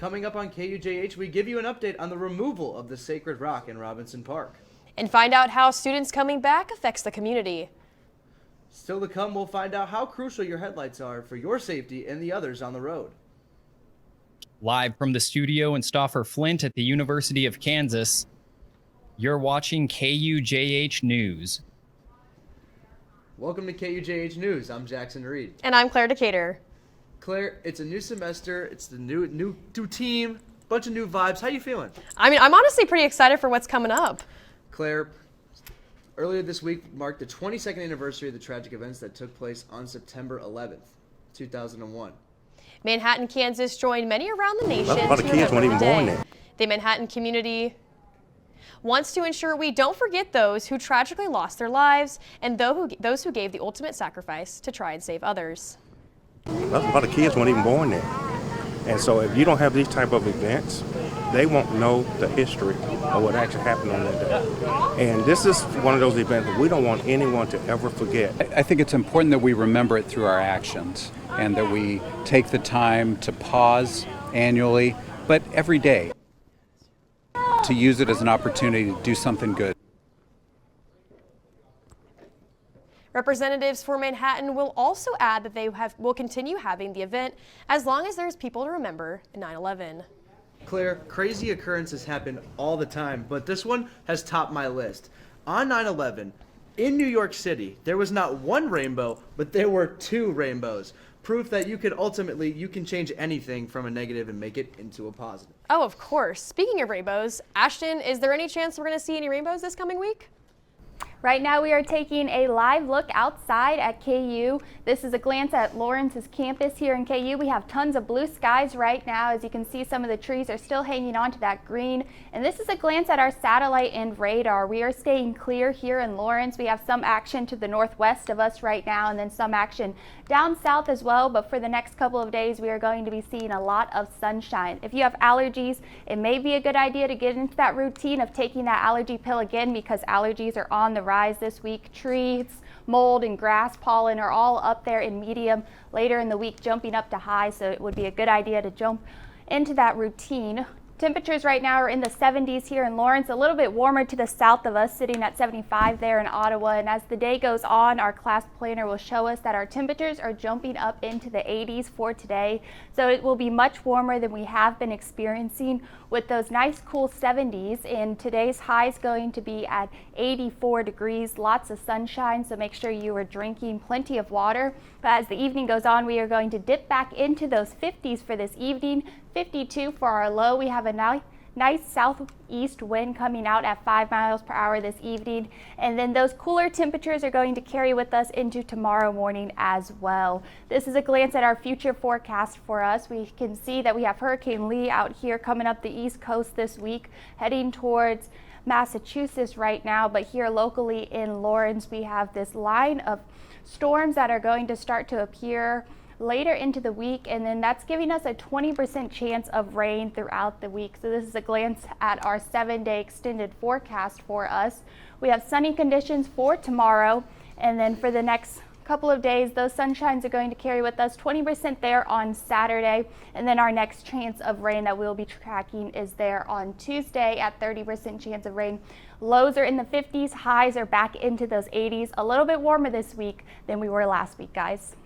Coming up on KUJH, we give you an update on the removal of the sacred rock in Robinson Park. And find out how students coming back affects the community. Still to come, we'll find out how crucial your headlights are for your safety and the others on the road. Live from the studio in Stauffer Flint at the University of Kansas, you're watching KUJH News. Welcome to KUJH News. I'm Jackson Reed. And I'm Claire Decatur. Claire, it's a new semester. It's the new team, bunch of new vibes. How you feeling? I mean, I'm honestly pretty excited for what's coming up. Claire, earlier this week marked the 22nd anniversary of the tragic events that took place on September 11th, 2001. Manhattan, Kansas joined many around the nation A lot of kids weren't even born there. The Manhattan community wants to ensure we don't forget those who tragically lost their lives and those who gave the ultimate sacrifice to try and save others. A lot of kids weren't even born there. And so if you don't have these type of events, they won't know the history of what actually happened on that day. And this is one of those events that we don't want anyone to ever forget. I think it's important that we remember it through our actions and that we take the time to pause annually, but every day, to use it as an opportunity to do something good. Representatives for Manhattan will also add that they will continue having the event as long as there's people to remember 9/11. Claire, crazy occurrences happen all the time, but this one has topped my list. On 9/11, in New York City, there was not one rainbow, but there were two rainbows. Proof that you can change anything from a negative and make it into a positive. Oh, of course. Speaking of rainbows, Ashton, is there any chance we're going to see any rainbows this coming week? Right now we are taking a live look outside at KU. This is a glance at Lawrence's campus here in KU. We have tons of blue skies right now. As you can see, some of the trees are still hanging on to that green. And this is a glance at our satellite and radar. We are staying clear here in Lawrence. We have some action to the northwest of us right now and then some action down south as well. But for the next couple of days, we are going to be seeing a lot of sunshine. If you have allergies, it may be a good idea to get into that routine of taking that allergy pill again because allergies are on the rise this week. Trees, mold, and grass pollen are all up there in medium, later in the week jumping up to high, so it would be a good idea to jump into that routine. Temperatures right now are in the 70s here in Lawrence, a little bit warmer to the south of us, sitting at 75 there in Ottawa. And as the day goes on, our class planner will show us that our temperatures are jumping up into the 80s for today. So it will be much warmer than we have been experiencing with those nice cool 70s. And today's high is going to be at 84 degrees, lots of sunshine. So make sure you are drinking plenty of water. But as the evening goes on, we are going to dip back into those 50s for this evening. 52 for our low. We have a nice southeast wind coming out at 5 miles per hour this evening. And then those cooler temperatures are going to carry with us into tomorrow morning as well. This is a glance at our future forecast for us. We can see that we have Hurricane Lee out here coming up the east coast this week, heading towards Massachusetts right now. But here locally in Lawrence, we have this line of storms that are going to start to appear later into the week, and then that's giving us a 20% chance of rain throughout the week. So this is a glance at our 7-day extended forecast for us. We have sunny conditions for tomorrow, and then for the next couple of days, those sunshines are going to carry with us 20% there on Saturday, and then our next chance of rain that we'll be tracking is there on Tuesday at 30% chance of rain. Lows are in the 50s, highs are back into those 80s, a little bit warmer this week than we were last week, guys.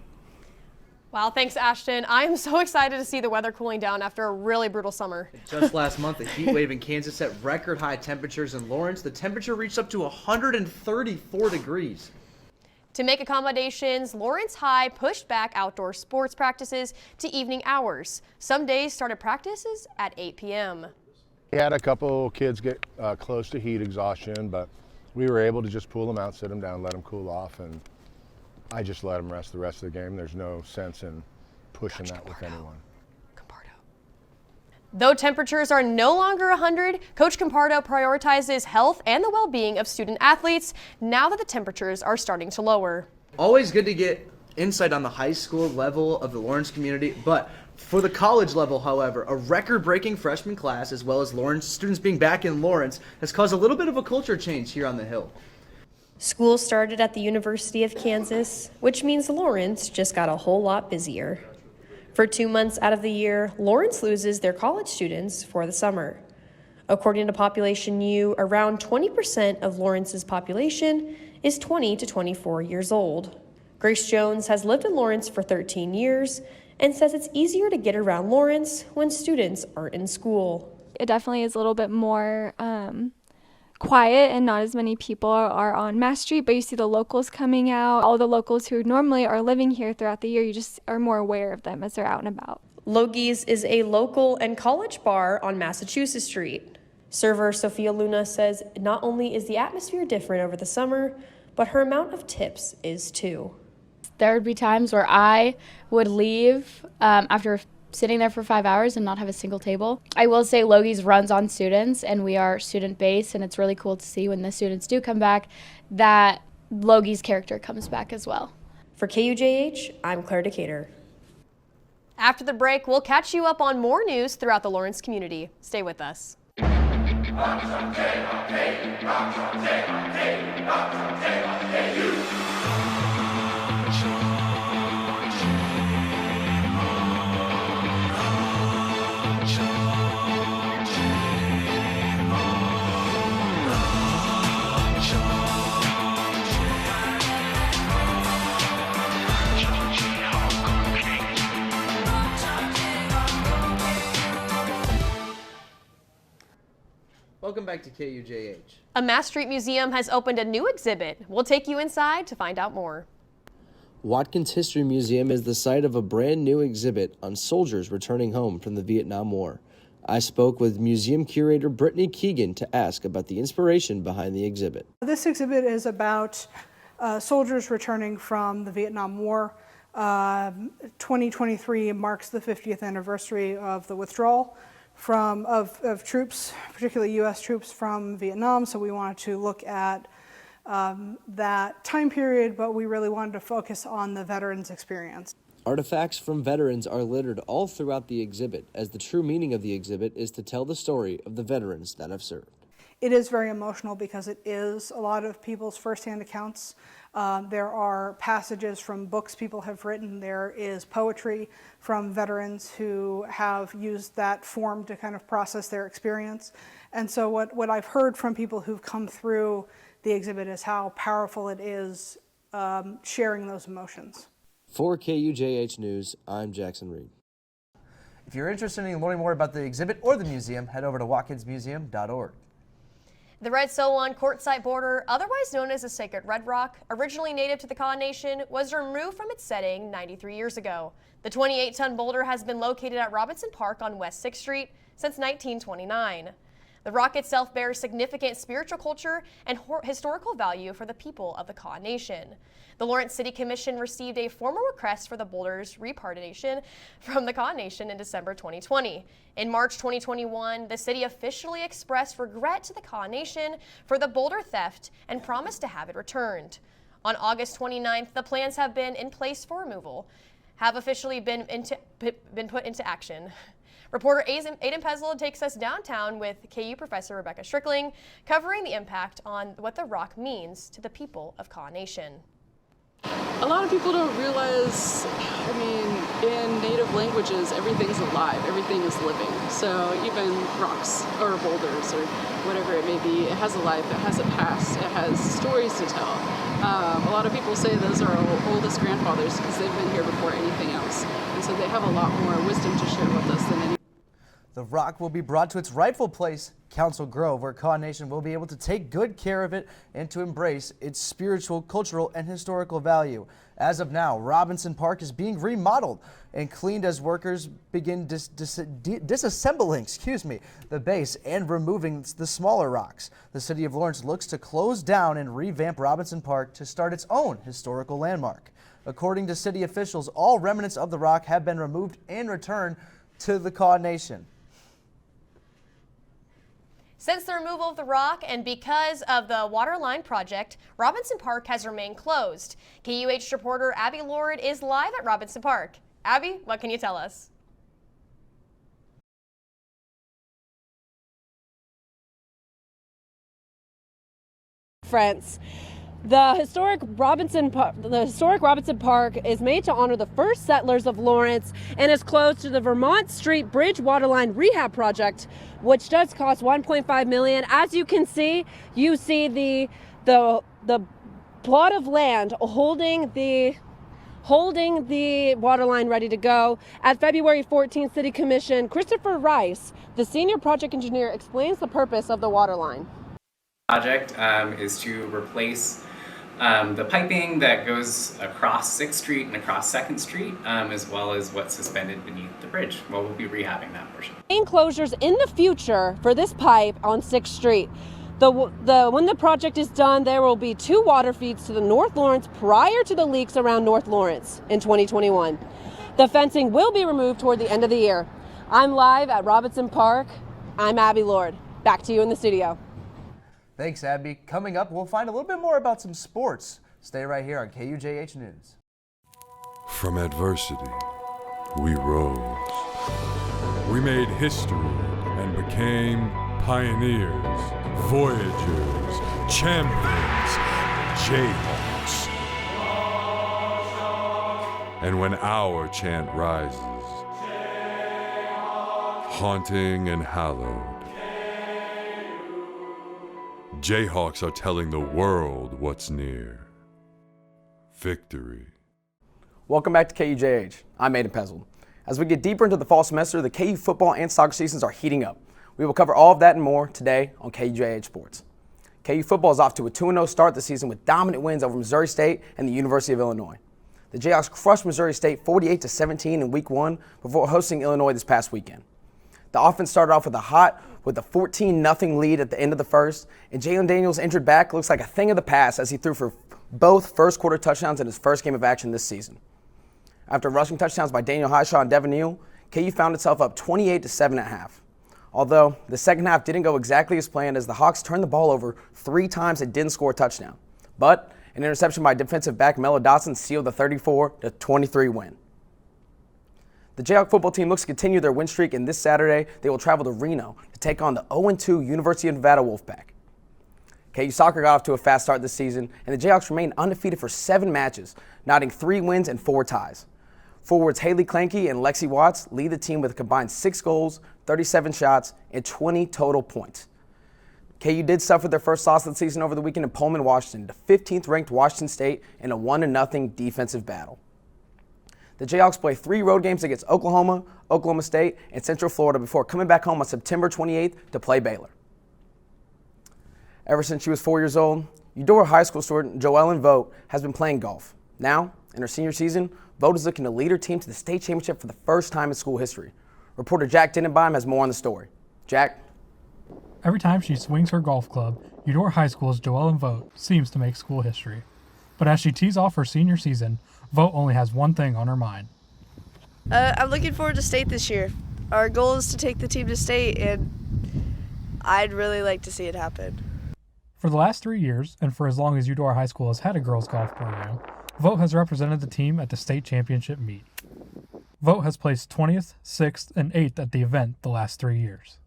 Wow, thanks, Ashton. I am so excited to see the weather cooling down after a really brutal summer. Just last month, a heat wave in Kansas set record high temperatures in Lawrence. The temperature reached up to 134 degrees. To make accommodations, Lawrence High pushed back outdoor sports practices to evening hours. Some days started practices at 8 p.m. We had a couple kids get close to heat exhaustion, but we were able to just pull them out, sit them down, let them cool off, and I just let them rest the rest of the game. There's no sense in pushing that with anyone. Though temperatures are no longer 100, Coach Campardo prioritizes health and the well-being of student athletes now that the temperatures are starting to lower. Always good to get insight on the high school level of the Lawrence community, but for the college level, however, a record-breaking freshman class as well as Lawrence students being back in Lawrence has caused a little bit of a culture change here on the Hill. School started at the University of Kansas, which means Lawrence just got a whole lot busier. For 2 months out of the year, Lawrence loses their college students for the summer. According to Population U, around 20% of Lawrence's population is 20 to 24 years old. Grace Jones has lived in Lawrence for 13 years and says it's easier to get around Lawrence when students aren't in school. It definitely is a little bit more quiet and not as many people are on Mass Street, but you see the locals coming out. All the locals who normally are living here throughout the year, you just are more aware of them as they're out and about. Logie's is a local and college bar on Massachusetts Street. Server Sophia Luna says not only is the atmosphere different over the summer, but her amount of tips is too. There would be times where I would leave after sitting there for 5 hours and not have a single table. I will say Logie's runs on students, and we are student-based, and it's really cool to see when the students do come back that Logie's character comes back as well. For KUJH, I'm Claire Decatur. After the break, we'll catch you up on more news throughout the Lawrence community. Stay with us. Welcome back to KUJH. A Mass Street Museum has opened a new exhibit. We'll take you inside to find out more. Watkins History Museum is the site of a brand new exhibit on soldiers returning home from the Vietnam War. I spoke with museum curator Brittany Keegan to ask about the inspiration behind the exhibit. This exhibit is about soldiers returning from the Vietnam War. 2023 marks the 50th anniversary of the withdrawal of troops, particularly U.S. troops from Vietnam. So we wanted to look at that time period, but we really wanted to focus on the veterans' experience. Artifacts from veterans are littered all throughout the exhibit, as the true meaning of the exhibit is to tell the story of the veterans that have served. It is very emotional because it is a lot of people's firsthand accounts. There are passages from books people have written. There is poetry from veterans who have used that form to kind of process their experience. And so what I've heard from people who've come through the exhibit is how powerful it is sharing those emotions. For KUJH News, I'm Jackson Reed. If you're interested in learning more about the exhibit or the museum, head over to watkinsmuseum.org. The Red Solon quartzite border, otherwise known as the Sacred Red Rock, originally native to the Kaw Nation, was removed from its setting 93 years ago. The 28-ton boulder has been located at Robinson Park on West 6th Street since 1929. The rock itself bears significant spiritual culture and historical value for the people of the Kaw Nation. The Lawrence City Commission received a formal request for the boulder's repatriation from the Kaw Nation in December 2020. In March 2021, the city officially expressed regret to the Kaw Nation for the boulder theft and promised to have it returned. On August 29th, the plans have been in place for removal, have officially been put into action. Reporter Aiden Peslow takes us downtown with KU professor Rebecca Strickling, covering the impact on what the rock means to the people of Kaw Nation. A lot of people don't realize, in native languages, everything's alive, everything is living. So even rocks or boulders or whatever it may be, it has a life, it has a past, it has stories to tell. A lot of people say those are our oldest grandfathers because they've been here before anything else. And so they have a lot more wisdom to share with us than any. The rock will be brought to its rightful place, Council Grove, where Kaw Nation will be able to take good care of it and to embrace its spiritual, cultural, and historical value. As of now, Robinson Park is being remodeled and cleaned as workers begin disassembling the base and removing the smaller rocks. The city of Lawrence looks to close down and revamp Robinson Park to start its own historical landmark. According to city officials, all remnants of the rock have been removed and returned to the Kaw Nation. Since the removal of the rock and because of the water line project, Robinson Park has remained closed. KUH reporter Abby Lord is live at Robinson Park. Abby, what can you tell us? Friends. The historic Robinson Park is made to honor the first settlers of Lawrence and is close to the Vermont Street Bridge Waterline Rehab Project, which does cost $1.5 million. As you see the plot of land holding the waterline ready to go. At February 14th City Commission, Christopher Rice, the senior project engineer, explains the purpose of the waterline. Project is to replace the piping that goes across 6th Street and across 2nd Street, as well as what's suspended beneath the bridge. Well, we'll be rehabbing that portion. Main closures in the future for this pipe on 6th Street. When the project is done, there will be 2 water feeds to the North Lawrence prior to the leaks around North Lawrence in 2021. The fencing will be removed toward the end of the year. I'm live at Robinson Park. I'm Abby Lord. Back to you in the studio. Thanks, Abby. Coming up, we'll find a little bit more about some sports. Stay right here on KUJH News. From adversity, we rose. We made history and became pioneers, voyagers, champions, Jayhawks. And when our chant rises, haunting and hallowed, Jayhawks are telling the world what's near. Victory. Welcome back to KUJH. I'm Aiden Pezzle. As we get deeper into the fall semester, the KU football and soccer seasons are heating up. We will cover all of that and more today on KUJH Sports. KU football is off to a 2-0 start this season with dominant wins over Missouri State and the University of Illinois. The Jayhawks crushed Missouri State 48-17 in Week 1 before hosting Illinois this past weekend. The offense started off with a 14-0 lead at the end of the first, and Jalen Daniels' injured back looks like a thing of the past as he threw for both first quarter touchdowns in his first game of action this season. After rushing touchdowns by Daniel Highshaw and Devin Neal, KU found itself up 28-7 at half. Although the second half didn't go exactly as planned as the Hawks turned the ball over 3 times and didn't score a touchdown. But an interception by defensive back Mello Dotson sealed the 34-23 win. The Jayhawk football team looks to continue their win streak, and this Saturday they will travel to Reno to take on the 0-2 University of Nevada Wolfpack. KU soccer got off to a fast start this season, and the Jayhawks remain undefeated for 7 matches, knotting 3 wins and 4 ties. Forwards Haley Clanky and Lexi Watts lead the team with a combined 6 goals, 37 shots, and 20 total points. KU did suffer their first loss of the season over the weekend in Pullman, Washington, to 15th-ranked Washington State in a 1-0 defensive battle. The Jayhawks play 3 road games against Oklahoma, Oklahoma State, and Central Florida before coming back home on September 28th to play Baylor. Ever since she was 4 years old, Eudora High School student Joellen Vogt has been playing golf. Now, in her senior season, Vogt is looking to lead her team to the state championship for the first time in school history. Reporter Jack Denenbaum has more on the story. Jack? Every time she swings her golf club, Eudora High School's Joellen Vogt seems to make school history. But as she tees off her senior season, Vogt only has one thing on her mind. I'm looking forward to state this year. Our goal is to take the team to state, and I'd really like to see it happen. For the last 3 years, and for as long as Eudora High School has had a girls golf program, Vogt has represented the team at the state championship meet. Vogt has placed 20th, 6th, and 8th at the event the last 3 years.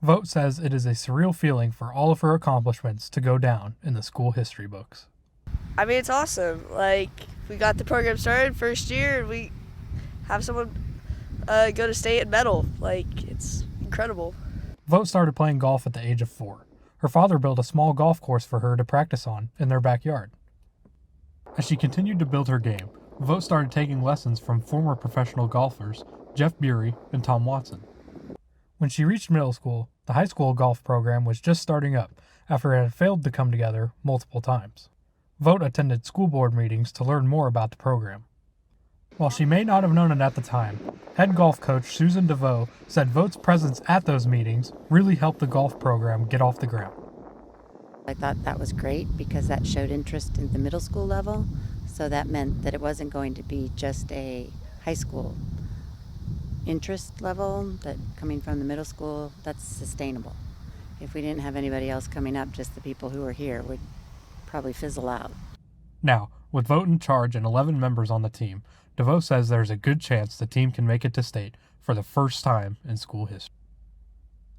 Vogt says it is a surreal feeling for all of her accomplishments to go down in the school history books. I mean, it's awesome. Like, we got the program started first year, and we have someone go to state and medal. Like, it's incredible. Vogt started playing golf at the age of 4. Her father built a small golf course for her to practice on in their backyard. As she continued to build her game, Vogt started taking lessons from former professional golfers Jeff Bury and Tom Watson. When she reached middle school, the high school golf program was just starting up after it had failed to come together multiple times. Vogt attended school board meetings to learn more about the program. While she may not have known it at the time, head golf coach Susan DeVoe said Vogt's presence at those meetings really helped the golf program get off the ground. I thought that was great because that showed interest in the middle school level, so that meant that it wasn't going to be just a high school interest level, that coming from the middle school, that's sustainable. If we didn't have anybody else coming up, just the people who were here would probably fizzle out. Now, with Vogt in charge and 11 members on the team, DeVoe says there's a good chance the team can make it to state for the first time in school history.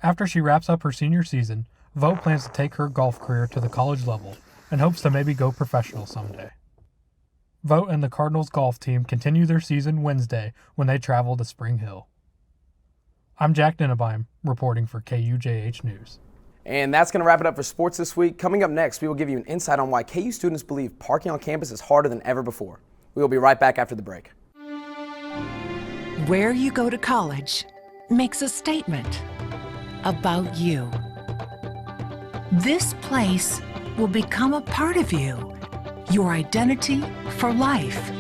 After she wraps up her senior season, Vogt plans to take her golf career to the college level and hopes to maybe go professional someday. Vogt and the Cardinals golf team continue their season Wednesday when they travel to Spring Hill. I'm Jack Dennebeim, reporting for KUJH News. And that's going to wrap it up for sports this week. Coming up next, we will give you an insight on why KU students believe parking on campus is harder than ever before. We will be right back after the break. Where you go to college makes a statement about you. This place will become a part of you, your identity for life.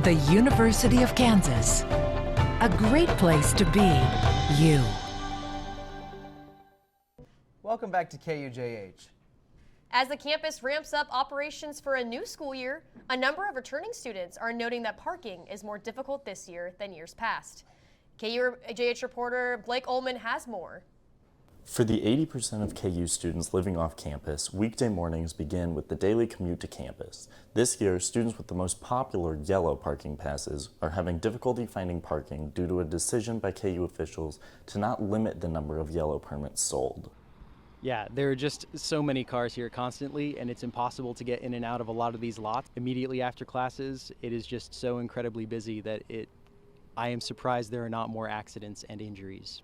The University of Kansas, a great place to be you. Welcome back to KUJH. As the campus ramps up operations for a new school year, a number of returning students are noting that parking is more difficult this year than years past. KUJH reporter Blake Ullman has more. For the 80% of KU students living off campus, weekday mornings begin with the daily commute to campus. This year, students with the most popular yellow parking passes are having difficulty finding parking due to a decision by KU officials to not limit the number of yellow permits sold. Yeah, there are just so many cars here constantly, and it's impossible to get in and out of a lot of these lots. Immediately after classes, it is just so incredibly busy that I am surprised there are not more accidents and injuries.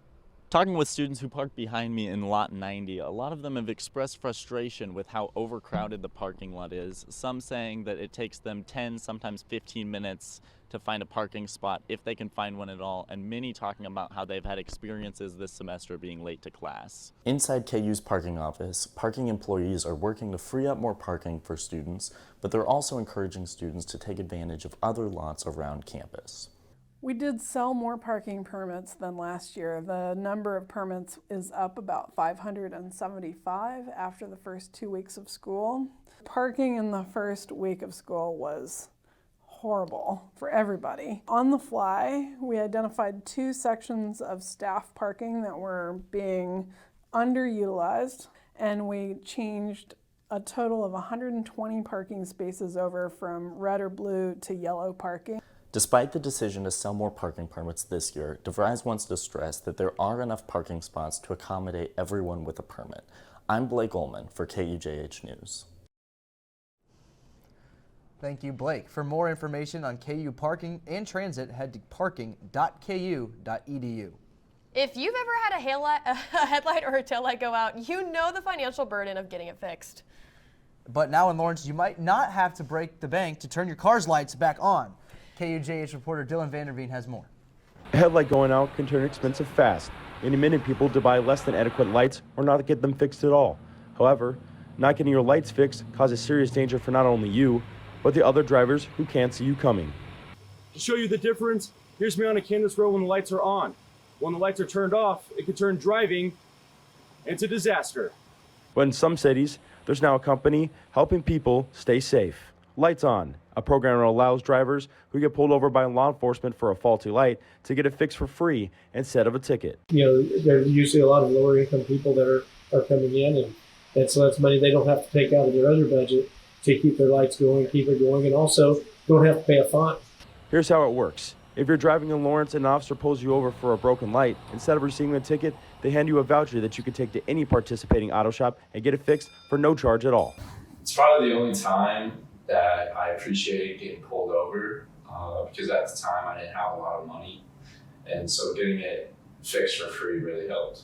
Talking with students who parked behind me in lot 90, a lot of them have expressed frustration with how overcrowded the parking lot is. Some saying that it takes them 10, sometimes 15 minutes to find a parking spot if they can find one at all, and many talking about how they've had experiences this semester being late to class. Inside KU's parking office, parking employees are working to free up more parking for students, but they're also encouraging students to take advantage of other lots around campus. We did sell more parking permits than last year. The number of permits is up about 575 after the first 2 weeks of school. Parking in the first week of school was horrible for everybody. On the fly, we identified 2 sections of staff parking that were being underutilized, and we changed a total of 120 parking spaces over from red or blue to yellow parking. Despite the decision to sell more parking permits this year, DeVries wants to stress that there are enough parking spots to accommodate everyone with a permit. I'm Blake Ullman for KUJH News. Thank you, Blake. For more information on KU parking and transit, head to parking.ku.edu. If you've ever had a headlight or a taillight go out, you know the financial burden of getting it fixed. But now in Lawrence, you might not have to break the bank to turn your car's lights back on. KUJH reporter Dylan Vanderveen has more. A headlight going out can turn expensive fast, leading many people to buy less than adequate lights or not get them fixed at all. However, not getting your lights fixed causes serious danger for not only you, but the other drivers who can't see you coming. To show you the difference, here's me on a Kansas road when the lights are on. When the lights are turned off, it can turn driving into disaster. But in some cities, there's now a company helping people stay safe. Lights On, a program that allows drivers who get pulled over by law enforcement for a faulty light to get it fixed for free instead of a ticket. You know, there are usually a lot of lower income people that are coming in, and so that's money they don't have to take out of their other budget to keep their lights going, keep it going, and also don't have to pay a fine. Here's how it works. If you're driving in Lawrence and an officer pulls you over for a broken light, instead of receiving a ticket, they hand you a voucher that you can take to any participating auto shop and get it fixed for no charge at all. It's probably the only time that I appreciated getting pulled over because at the time I didn't have a lot of money, and so getting it fixed for free really helped.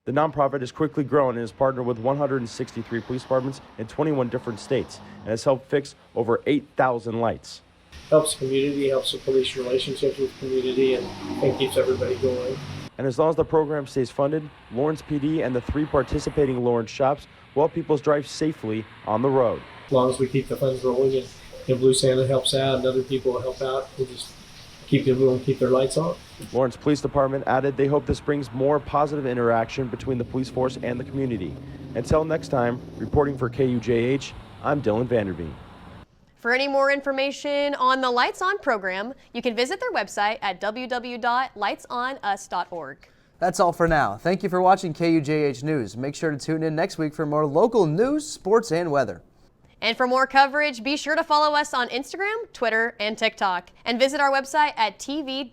The nonprofit has quickly grown and has partnered with 163 police departments in 21 different states and has helped fix over 8,000 lights. Helps the community, helps the police relationships with the community, and keeps everybody going. And as long as the program stays funded, Lawrence PD and the 3 participating Lawrence shops will help people drive safely on the road. As long as we keep the funds rolling and Blue Santa helps out and other people will help out, we'll just keep everyone keep their lights on. Lawrence Police Department added they hope this brings more positive interaction between the police force and the community. Until next time, reporting for KUJH, I'm Dylan Vanderveen. For any more information on the Lights On program, you can visit their website at www.lightsonus.org. That's all for now. Thank you for watching KUJH News. Make sure to tune in next week for more local news, sports, and weather. And for more coverage, be sure to follow us on Instagram, Twitter, and TikTok, and visit our website at tv.ku.edu.